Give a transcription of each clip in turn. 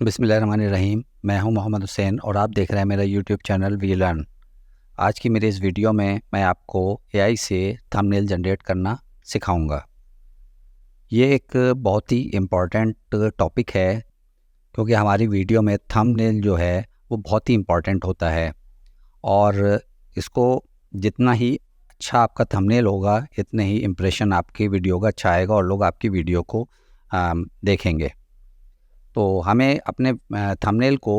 बिस्मिल्लाहिर्रहमानिर्रहीम। मैं हूं मोहम्मद हुसैन और आप देख रहे हैं मेरा यूट्यूब चैनल वी लर्न। आज की मेरी इस वीडियो में मैं आपको एआई से थंबनेल जनरेट करना सिखाऊंगा। ये एक बहुत ही इम्पॉर्टेंट टॉपिक है क्योंकि हमारी वीडियो में थंबनेल जो है वो बहुत ही इम्पॉर्टेंट होता है और इसको जितना ही अच्छा आपका थंबनेल होगा इतने ही इम्प्रेशन आपकी वीडियो का अच्छा आएगा और लोग आपकी वीडियो को देखेंगे। तो हमें अपने थंबनेल को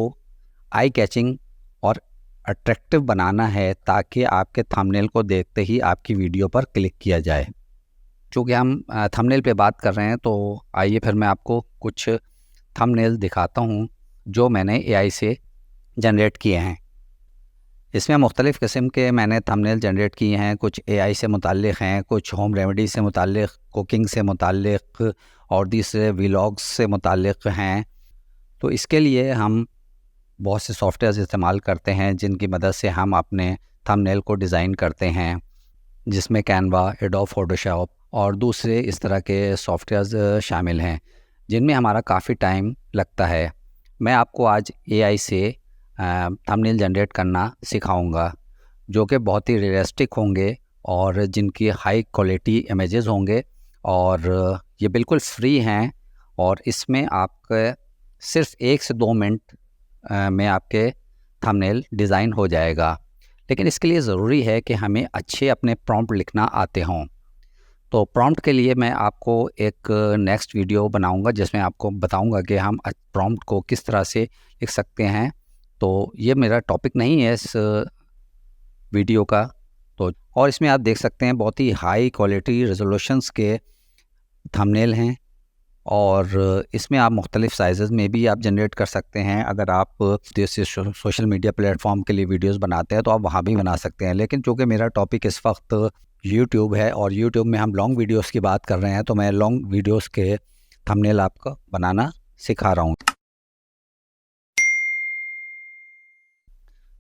आई कैचिंग और अट्रैक्टिव बनाना है ताकि आपके थंबनेल को देखते ही आपकी वीडियो पर क्लिक किया जाए। चूँकि हम थंबनेल पे बात कर रहे हैं तो आइए फिर मैं आपको कुछ थंबनेल दिखाता हूँ जो मैंने एआई से जनरेट किए हैं। इसमें मुख्तलिफ़ किस्म के मैंने थंबनेल जनरेट किए हैं। कुछ एआई से मुताल्लिक़ हैं, कुछ होम रेमेडी से मुताल्लिक़, कुकिंग से मुताल्लिक़ और दूसरे व्लॉग्स से मुताल्लिक़ हैं। तो इसके लिए हम बहुत से सॉफ्टवेयर्स इस्तेमाल करते हैं जिनकी मदद से हम अपने थंबनेल को डिज़ाइन करते हैं, जिसमें कैनवा, एडोब फोटोशॉप और दूसरे इस तरह के सॉफ्टवेयर्स शामिल हैं जिनमें हमारा काफ़ी टाइम लगता है। मैं आपको आज एआई से थंबनेल जनरेट करना सिखाऊंगा जो कि बहुत ही रियलिस्टिक होंगे और जिनकी हाई क्वालिटी इमेजेस होंगे और ये बिल्कुल फ्री हैं और इसमें आपके सिर्फ 1 से 2 मिनट में आपके थंबनेल डिज़ाइन हो जाएगा। लेकिन इसके लिए ज़रूरी है कि हमें अच्छे अपने प्रॉम्प्ट लिखना आते हों। तो प्रॉम्प्ट के लिए मैं आपको एक नेक्स्ट वीडियो बनाऊंगा जिसमें आपको बताऊंगा कि हम प्रॉम्प्ट को किस तरह से लिख सकते हैं। तो ये मेरा टॉपिक नहीं है इस वीडियो का। तो और इसमें आप देख सकते हैं बहुत ही हाई क्वालिटी रेजोल्यूशंस के थंबनेल हैं और इसमें आप मुख्तलिफ़ साइज़ में भी आप जनरेट कर सकते हैं। अगर आप जैसे सोशल मीडिया प्लेटफॉर्म के लिए वीडियोस बनाते हैं तो आप वहाँ भी बना सकते हैं। लेकिन चूँकि मेरा टॉपिक इस वक्त यूट्यूब है और यूट्यूब में हम लॉन्ग वीडियोस की बात कर रहे हैं तो मैं लॉन्ग वीडियोस के थंबनेल आपको बनाना सिखा रहा हूँ।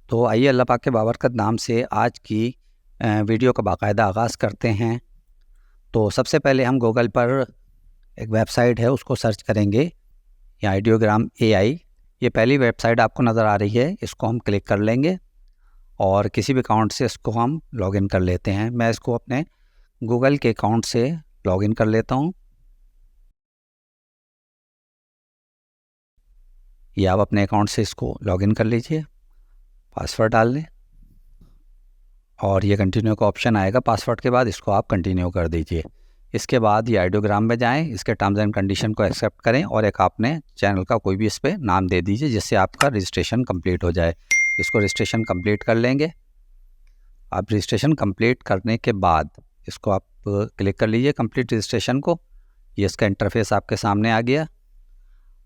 तो आइए अल्लाह पाक के बाबरकत नाम से आज की वीडियो का बाकायदा आगाज़ करते हैं। तो सबसे पहले हम गूगल पर एक वेबसाइट है उसको सर्च करेंगे, या आइडियोग्राम एआई। ये पहली वेबसाइट आपको नज़र आ रही है, इसको हम क्लिक कर लेंगे और किसी भी अकाउंट से इसको हम लॉगिन कर लेते हैं। मैं इसको अपने गूगल के अकाउंट से लॉगिन कर लेता हूँ। ये आप अपने अकाउंट से इसको लॉगिन कर लीजिए, पासवर्ड डाल लें और ये कंटिन्यू का ऑप्शन आएगा पासवर्ड के बाद, इसको आप कंटिन्यू कर दीजिए। इसके बाद ये आइडियोग्राम में जाएं, इसके टर्म्स एंड कंडीशन को एक्सेप्ट करें और एक आपने चैनल का कोई भी इस पर नाम दे दीजिए जिससे आपका रजिस्ट्रेशन कंप्लीट हो जाए। इसको रजिस्ट्रेशन कंप्लीट कर लेंगे। आप रजिस्ट्रेशन कंप्लीट करने के बाद इसको आप क्लिक कर लीजिए कंप्लीट रजिस्ट्रेशन को। ये इसका इंटरफेस आपके सामने आ गया।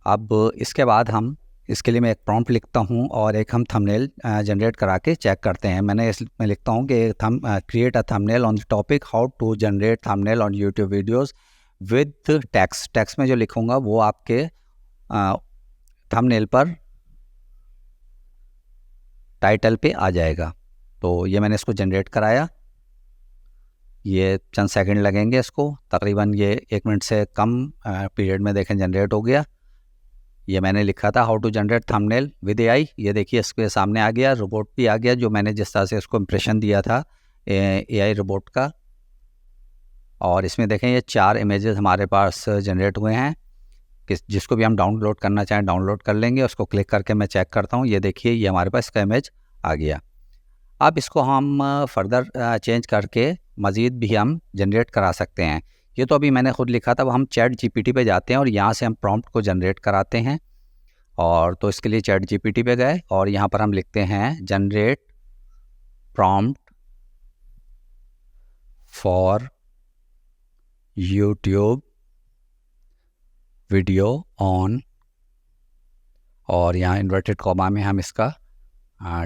अब इसके बाद हम इसके लिए मैं एक प्रॉम्प्ट लिखता हूँ और एक हम थंबनेल जनरेट करा के चेक करते हैं। मैंने इसमें लिखता हूँ कि create a thumbnail on the topic how to generate thumbnail on YouTube videos with text. Text में जो लिखूँगा वो आपके थंबनेल पर टाइटल पे आ जाएगा। तो ये मैंने इसको जनरेट कराया। ये चंद सेकंड लगेंगे इसको, तकरीबन ये 1 मिनट से कम पीरियड में देखें जनरेट हो गया। ये मैंने लिखा था how to generate thumbnail with AI. ये देखिए इसके सामने आ गया, रोबोट भी आ गया जो मैंने जिस तरह से इसको इम्प्रेशन दिया था एआई रोबोट का। और इसमें देखें ये 4 इमेजेस हमारे पास जनरेट हुए हैं। जिसको भी हम डाउनलोड करना चाहें डाउनलोड कर लेंगे। उसको क्लिक करके मैं चेक करता हूँ, ये देखिए ये हमारे पास इसका इमेज आ गया। अब इसको हम फर्दर चेंज करके मज़ीद भी हम जनरेट करा सकते हैं। ये तो अभी मैंने ख़ुद लिखा था, अब हम चैट जीपीटी पे जाते हैं और यहाँ से हम प्रॉम्प्ट को जनरेट कराते हैं। और तो इसके लिए चैट जीपीटी पे गए और यहाँ पर हम लिखते हैं generate prompt for YouTube video on, और यहाँ इन्वर्टेड कॉमा में हम इसका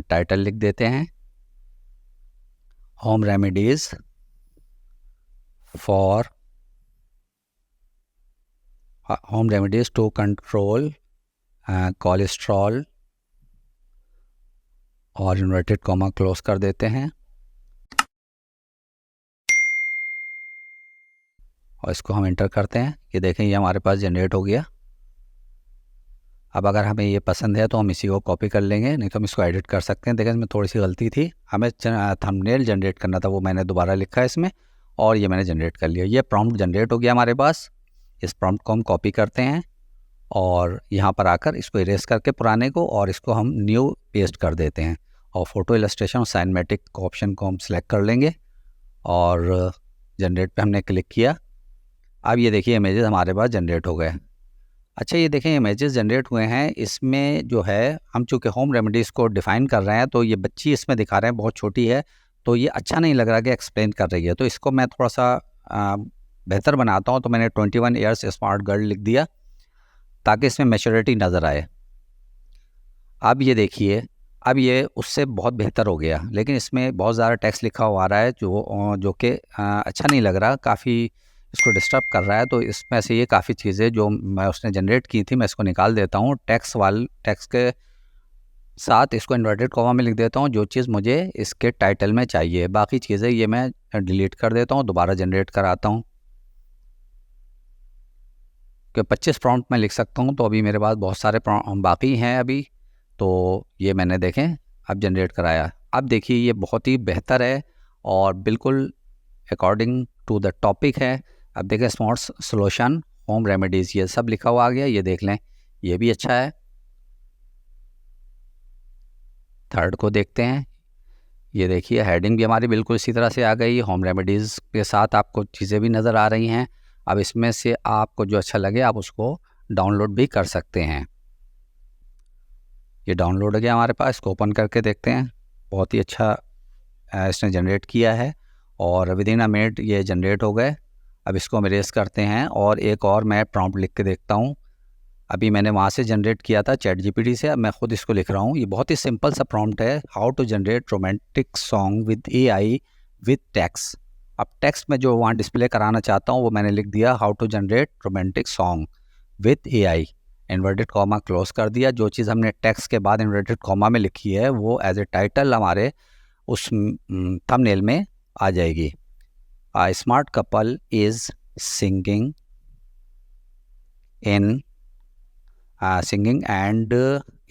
टाइटल लिख देते हैं, home remedies for home remedies to control cholesterol, और इन्वर्टेड कॉमा क्लोज कर देते हैं और इसको हम एंटर करते हैं। ये देखें ये हमारे पास जनरेट हो गया। अब अगर हमें ये पसंद है तो हम इसी को कॉपी कर लेंगे, नहीं तो हम इसको एडिट कर सकते हैं। देखिए इसमें थोड़ी सी गलती थी, हमें थंबनेल जनरेट करना था, वो मैंने दोबारा लिखा है इसमें और ये मैंने जनरेट कर लिया। ये प्रॉम्प्ट जनरेट हो गया हमारे पास। इस प्रॉम्प्ट को हम कॉपी करते हैं और यहाँ पर आकर इसको इरेज करके पुराने को, और इसको हम न्यू पेस्ट कर देते हैं और फोटो इलस्ट्रेशन और साइनमेटिक ऑप्शन को हम सिलेक्ट कर लेंगे और जनरेट पे हमने क्लिक किया। अब ये देखिए इमेजेस हमारे पास जनरेट हो गए। अच्छा ये देखें इमेजेस जनरेट हुए हैं, इसमें जो है हम चूँकि होम रेमेडीज़ को डिफ़ाइन कर रहे हैं तो ये बच्ची इसमें दिखा रहे हैं बहुत छोटी है, तो ये अच्छा नहीं लग रहा कि एक्सप्लेन कर रही है, तो इसको मैं थोड़ा सा बेहतर बनाता हूँ। तो मैंने 21 ईयर्स स्मार्ट गर्ल लिख दिया ताकि इसमें मैच्योरिटी नज़र आए। अब ये देखिए, अब ये उससे बहुत बेहतर हो गया, लेकिन इसमें बहुत ज़्यादा टेक्स्ट लिखा हुआ आ रहा है जो कि अच्छा नहीं लग रहा, काफ़ी इसको डिस्टर्ब कर रहा है। तो इसमें से ये काफ़ी चीज़ें जो मैं उसने जनरेट की थी मैं इसको निकाल देता हूँ। टेक्स्ट के साथ इसको इन्वर्टेड कॉमा में लिख देता हूँ जो चीज़ मुझे इसके टाइटल में चाहिए। बाकी चीज़ें ये मैं डिलीट कर देता हूँ, दोबारा जनरेट कराता हूँ कि 25 प्रॉम्प्ट मैं लिख सकता हूँ। तो अभी मेरे पास बहुत सारे बाकी हैं अभी, तो ये मैंने देखें अब जनरेट कराया। अब देखिए ये बहुत ही बेहतर है और बिल्कुल अकॉर्डिंग टू द टॉपिक है। अब देखें स्मार्ट सोल्यूशन होम रेमेडीज़ ये सब लिखा हुआ आ गया, ये देख लें, ये भी अच्छा है। थर्ड को देखते हैं, ये देखिए हेडिंग भी हमारी बिल्कुल इसी तरह से आ गई, होम रेमेडीज़ के साथ आपको चीज़ें भी नज़र आ रही हैं। अब इसमें से आपको जो अच्छा लगे आप उसको डाउनलोड भी कर सकते हैं। ये डाउनलोड हो गया हमारे पास, इसको ओपन करके देखते हैं। बहुत ही अच्छा इसने जनरेट किया है और विदिन अ मिनट ये जनरेट हो गए। अब इसको हम इरेज करते हैं और एक और मैं प्रॉम्प्ट लिख के देखता हूँ। अभी मैंने वहाँ से जनरेट किया था चैट जीपीटी से, अब मैं ख़ुद इसको लिख रहा हूँ। ये बहुत ही सिंपल सा प्रॉम्प्ट है, how to generate romantic song with AI with text. अब टेक्स्ट में जो वहाँ डिस्प्ले कराना चाहता हूँ वो मैंने लिख दिया, how to generate romantic song with AI, inverted comma close कर दिया। जो चीज़ हमने टेक्स्ट के बाद इन्वर्टेड कॉमा में लिखी है वो एज ए टाइटल हमारे उस थंबनेल में आ जाएगी। A smart couple is singing and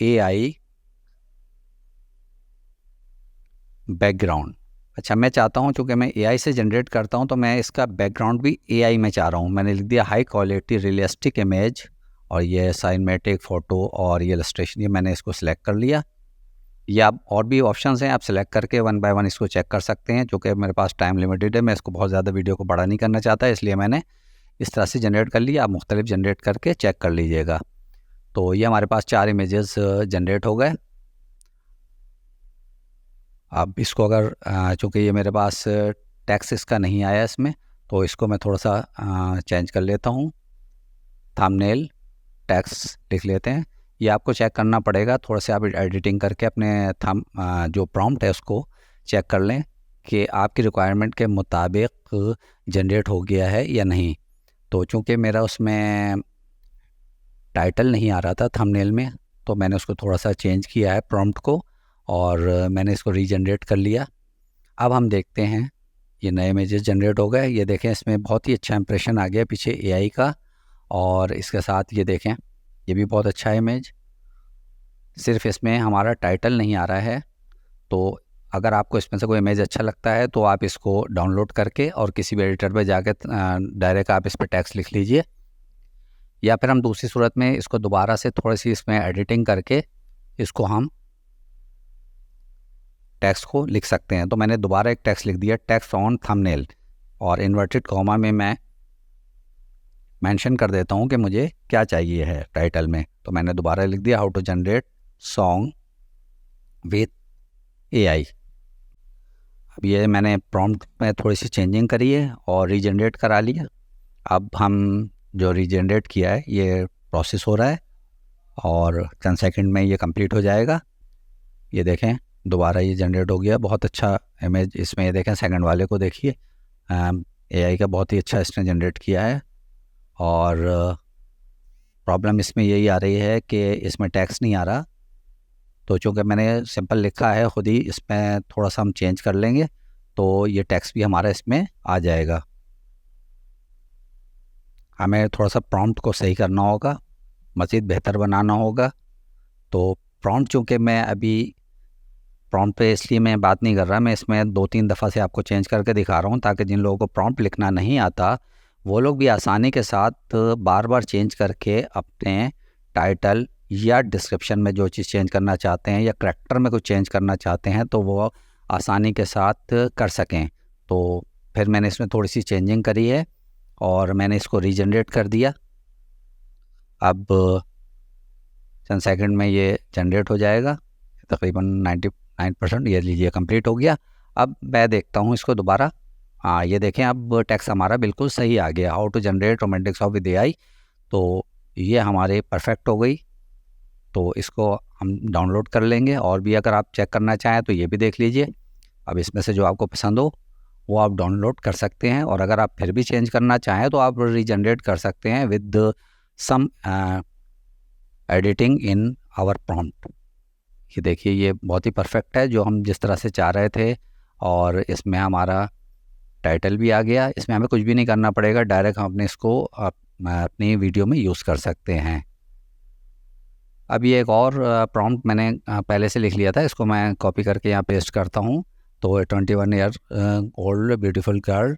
AI background. अच्छा मैं चाहता हूँ चूँकि मैं AI से जनरेट करता हूँ तो मैं इसका बैकग्राउंड भी AI में चाह रहा हूँ। मैंने लिख दिया हाई क्वालिटी रियलिस्टिक इमेज और ये साइनमेटिक फ़ोटो और ये इलस्ट्रेशन, ये मैंने इसको सिलेक्ट कर लिया। ये आप और भी ऑप्शंस हैं, आप सेलेक्ट करके वन बाय वन इसको चेक कर सकते हैं। चूँकि मेरे पास टाइम लिमिटेड है, मैं इसको बहुत ज़्यादा वीडियो को बड़ा नहीं करना चाहता, इसलिए मैंने इस तरह से जनरेट कर लिया। आप मुख्तलिफ जनरेट करके चेक कर लीजिएगा। तो ये हमारे पास 4 इमेजेस जनरेट हो गए। अब इसको अगर चूँकि ये मेरे पास टेक्स्ट इसका नहीं आया इसमें, तो इसको मैं थोड़ा सा चेंज कर लेता हूँ। थंबनेल टेक्स्ट लिख लेते हैं। ये आपको चेक करना पड़ेगा, थोड़ा सा आप एडिटिंग करके अपने जो प्रॉम्प्ट है उसको चेक कर लें कि आपकी रिक्वायरमेंट के मुताबिक जनरेट हो गया है या नहीं। तो चूँकि मेरा उसमें टाइटल नहीं आ रहा था थंबनेल में, तो मैंने उसको थोड़ा सा चेंज किया है प्रॉम्प्ट को और मैंने इसको रीजनरेट कर लिया। अब हम देखते हैं, ये नए इमेजेस जनरेट हो गए। ये देखें इसमें बहुत ही अच्छा इंप्रेशन आ गया पीछे एआई का, और इसके साथ ये देखें ये भी बहुत अच्छा इमेज। सिर्फ इसमें हमारा टाइटल नहीं आ रहा है। तो अगर आपको इसमें से कोई इमेज अच्छा लगता है तो आप इसको डाउनलोड करके और किसी भी एडिटर पे जाके डायरेक्ट आप इस पर टेक्स्ट लिख लीजिए, या फिर हम दूसरी सूरत में इसको दोबारा से थोड़ी सी इसमें एडिटिंग करके इसको हम टेक्स्ट को लिख सकते हैं। तो मैंने दोबारा एक टेक्स्ट लिख दिया, टेक्स्ट ऑन थंबनेल, और इन्वर्टेड कॉमा में मैं मेंशन कर देता हूँ कि मुझे क्या चाहिए है टाइटल में। तो मैंने दोबारा लिख दिया, how to generate song with AI. अब ये मैंने प्रॉम्प्ट में थोड़ी सी चेंजिंग करी है और रीजनरेट करा लिया। अब हम जो रीजनरेट किया है ये प्रोसेस हो रहा है और चंद सेकंड में ये कंप्लीट हो जाएगा। ये देखें दोबारा ये जनरेट हो गया, बहुत अच्छा इमेज इसमें। ये देखें सेकंड वाले को देखिए, एआई का बहुत ही अच्छा इसने जनरेट किया है। और प्रॉब्लम इसमें यही आ रही है कि इसमें टेक्स्ट नहीं आ रहा, तो चूँकि मैंने सिंपल लिखा है खुद ही, इसमें थोड़ा सा हम चेंज कर लेंगे तो ये टेक्स्ट भी हमारा इसमें आ जाएगा। हमें थोड़ा सा प्रॉम्प्ट को सही करना होगा। मज़ीद बेहतर बनाना होगा। तो प्रॉम्प्ट चूँकि मैं अभी प्रॉम्प्ट पे इसलिए मैं बात नहीं कर रहा, मैं इसमें 2-3 दफ़ा से आपको चेंज करके दिखा रहा हूँ, ताकि जिन लोगों को प्रॉम्प्ट लिखना नहीं आता वो लोग भी आसानी के साथ बार बार चेंज करके अपने टाइटल या डिस्क्रिप्शन में जो चीज़ चेंज करना चाहते हैं या करैक्टर में कुछ चेंज करना चाहते हैं तो वो आसानी के साथ कर सकें। तो फिर मैंने इसमें थोड़ी सी चेंजिंग करी है और मैंने इसको रीजनरेट कर दिया। अब चंद सेकंड में ये जनरेट हो जाएगा, तकरीबन 99%। ये लीजिए कंप्लीट हो गया। अब मैं देखता हूँ इसको दोबारा। हाँ, ये देखें अब टेक्स्ट हमारा बिल्कुल सही आ गया, how to generate romantic song with AI. तो ये हमारे परफेक्ट हो गई। तो इसको हम डाउनलोड कर लेंगे, और भी अगर आप चेक करना चाहें तो ये भी देख लीजिए। अब इसमें से जो आपको पसंद हो वो आप डाउनलोड कर सकते हैं, और अगर आप फिर भी चेंज करना चाहें तो आप रीजनरेट कर सकते हैं with some editing in our prompt. ये देखिए ये बहुत ही परफेक्ट है जो हम जिस तरह से चाह रहे थे, और इसमें हमारा टाइटल भी आ गया। इसमें हमें कुछ भी नहीं करना पड़ेगा, डायरेक्ट हम अपने इसको अपनी वीडियो में यूज़ कर सकते हैं। अब ये एक और प्रॉम्प्ट मैंने पहले से लिख लिया था, इसको मैं कॉपी करके यहाँ पेस्ट करता हूँ। तो 21 year old beautiful girl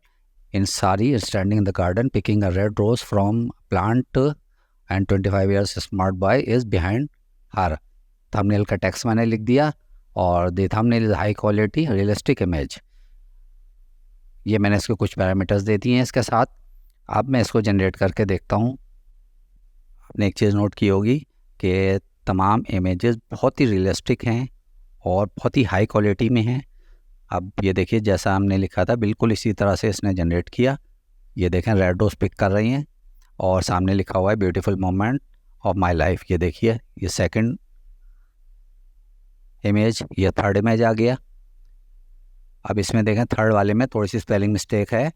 in sari standing in the garden picking a red rose from plant and 25 years smart boy is behind her. Thumbnail का टेक्स्ट मैंने लिख दिया, और the thumbnail is high quality realistic image. ये मैंने इसको कुछ parameters they दिए हैं इसके साथ। अब मैं इसको जनरेट करके देखता हूँ। आपने एक चीज़ नोट की होगी कि तमाम इमेजेस बहुत ही रियलिस्टिक हैं और बहुत ही हाई क्वालिटी में हैं। अब ये देखिए जैसा हमने लिखा था बिल्कुल इसी तरह से इसने जनरेट किया। ये देखें रेड रोज पिक कर रही हैं, और सामने लिखा हुआ है beautiful moment of my life. ये देखिए ये सेकंड इमेज, ये थर्ड इमेज आ गया। अब इसमें देखें थर्ड वाले में थोड़ी सी स्पेलिंग मिस्टेक है,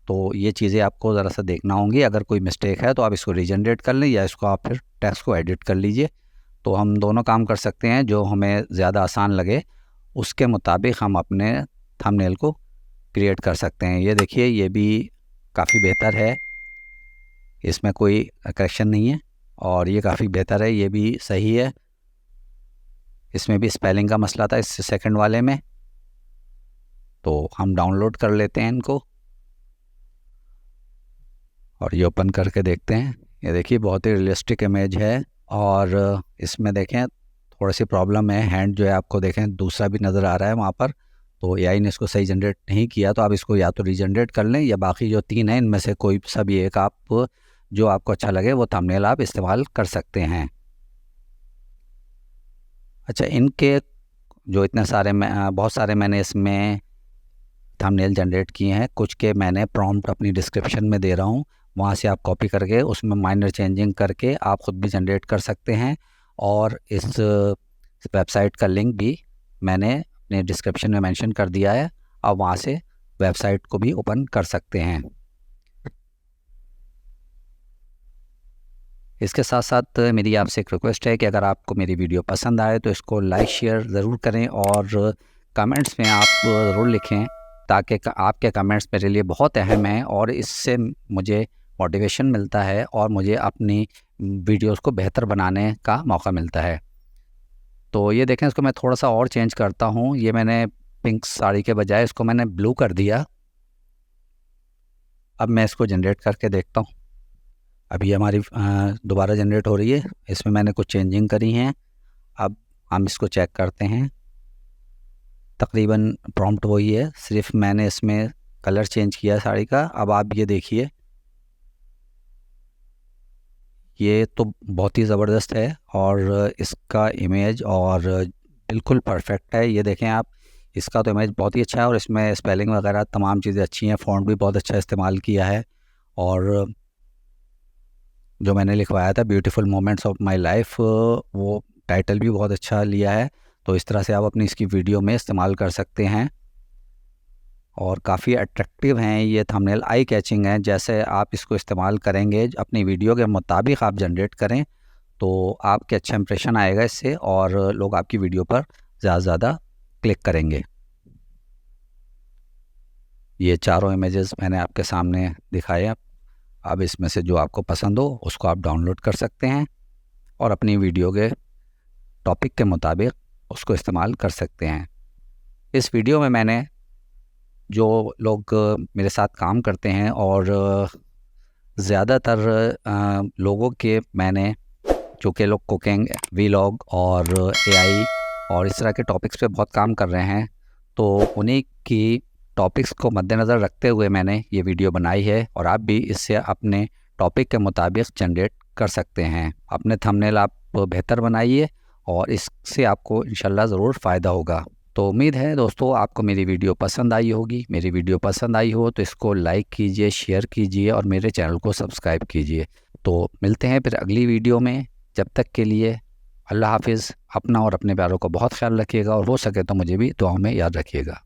तो ये चीज़ें आपको ज़रा सा देखना होंगी। अगर कोई मिस्टेक है तो आप इसको रीजनरेट कर लें, या इसको आप फिर टेक्स्ट को एडिट कर लीजिए। तो हम दोनों काम कर सकते हैं, जो हमें ज़्यादा आसान लगे उसके मुताबिक हम अपने थंबनेल को क्रिएट कर सकते हैं। ये देखिए ये भी काफ़ी बेहतर है, इसमें कोई करेक्शन नहीं है, और ये काफ़ी बेहतर है, ये भी सही है। इसमें भी स्पेलिंग का मसला था इस सेकंड वाले में। तो हम डाउनलोड कर लेते हैं इनको, और ये ओपन करके देखते हैं। ये देखिए बहुत ही रियलिस्टिक इमेज है, और इसमें देखें थोड़ी सी प्रॉब्लम है, हैंड जो है आपको देखें दूसरा भी नज़र आ रहा है वहाँ पर। तो एआई ने इसको सही जनरेट नहीं किया, तो आप इसको या तो रीजनरेट कर लें, या बाकी जो 3 हैं इनमें से कोई सा भी एक आप जो आपको अच्छा लगे वो थंबनेल आप इस्तेमाल कर सकते हैं। अच्छा, इनके जो इतने सारे बहुत सारे मैंने इसमें थंबनेल जनरेट किए हैं, कुछ के मैंने प्रॉम्प्ट अपनी डिस्क्रिप्शन में दे रहा हूँ, वहाँ से आप कॉपी करके उसमें माइनर चेंजिंग करके आप ख़ुद भी जनरेट कर सकते हैं। और इस वेबसाइट का लिंक भी मैंने अपने डिस्क्रिप्शन में मेंशन कर दिया है, आप वहाँ से वेबसाइट को भी ओपन कर सकते हैं। इसके साथ साथ मेरी आपसे एक रिक्वेस्ट है कि अगर आपको मेरी वीडियो पसंद आए तो इसको लाइक शेयर ज़रूर करें, और कमेंट्स में आप ज़रूर लिखें, ताकि आपके कमेंट्स मेरे लिए बहुत अहम हैं, और इससे मुझे मोटिवेशन मिलता है और मुझे अपनी वीडियोस को बेहतर बनाने का मौका मिलता है। तो ये देखें, इसको मैं थोड़ा सा और चेंज करता हूँ। ये मैंने पिंक साड़ी के बजाय इसको मैंने ब्लू कर दिया। अब मैं इसको जनरेट करके देखता हूँ। अभी हमारी दोबारा जनरेट हो रही है, इसमें मैंने कुछ चेंजिंग करी हैं। अब हम इसको चेक करते हैं। तकरीबन प्रॉम्प्ट वही है, सिर्फ मैंने इसमें कलर चेंज किया साड़ी का। अब आप ये देखिए, ये तो बहुत ही ज़बरदस्त है, और इसका इमेज और बिल्कुल परफेक्ट है। ये देखें आप, इसका तो इमेज बहुत ही अच्छा है, और इसमें स्पेलिंग वगैरह तमाम चीज़ें अच्छी हैं, फ़ॉन्ट भी बहुत अच्छा इस्तेमाल किया है, और जो मैंने लिखवाया था beautiful moments of my life, वो टाइटल भी बहुत अच्छा लिया है। तो इस तरह से आप अपनी इसकी वीडियो में इस्तेमाल कर सकते हैं, और काफ़ी अट्रैक्टिव हैं ये थंबनेल, आई कैचिंग है। जैसे आप इसको इस्तेमाल करेंगे अपनी वीडियो के मुताबिक आप जनरेट करें, तो आपके अच्छा इंप्रेशन आएगा इससे, और लोग आपकी वीडियो पर ज़्यादा से ज़्यादा क्लिक करेंगे। ये चारों इमेजेस मैंने आपके सामने दिखाए। अब इसमें से जो आपको पसंद हो उसको आप डाउनलोड कर सकते हैं। और अपनी वीडियो के टॉपिक के मुताबिक उसको इस्तेमाल कर सकते हैं। इस वीडियो में मैंने जो लोग मेरे साथ काम करते हैं और ज़्यादातर लोगों के मैंने जो कि लोग कुकिंग, वीलॉग और एआई और इस तरह के टॉपिक्स पे बहुत काम कर रहे हैं, तो उन्हीं की टॉपिक्स को मद्देनज़र रखते हुए मैंने ये वीडियो बनाई है। और आप भी इससे अपने टॉपिक के मुताबिक जनरेट कर सकते हैं। अपने थंबनेल आप बेहतर बनाइए और इससे आपको इंशाल्लाह ज़रूर फ़ायदा होगा। तो उम्मीद है दोस्तों आपको मेरी वीडियो पसंद आई होगी। मेरी वीडियो पसंद आई हो तो इसको लाइक कीजिए, शेयर कीजिए और मेरे चैनल को सब्सक्राइब कीजिए। तो मिलते हैं फिर अगली वीडियो में। जब तक के लिए अल्लाह हाफिज़। अपना और अपने प्यारों का बहुत ख्याल रखिएगा और हो सके तो मुझे भी दुआओं में याद रखिएगा।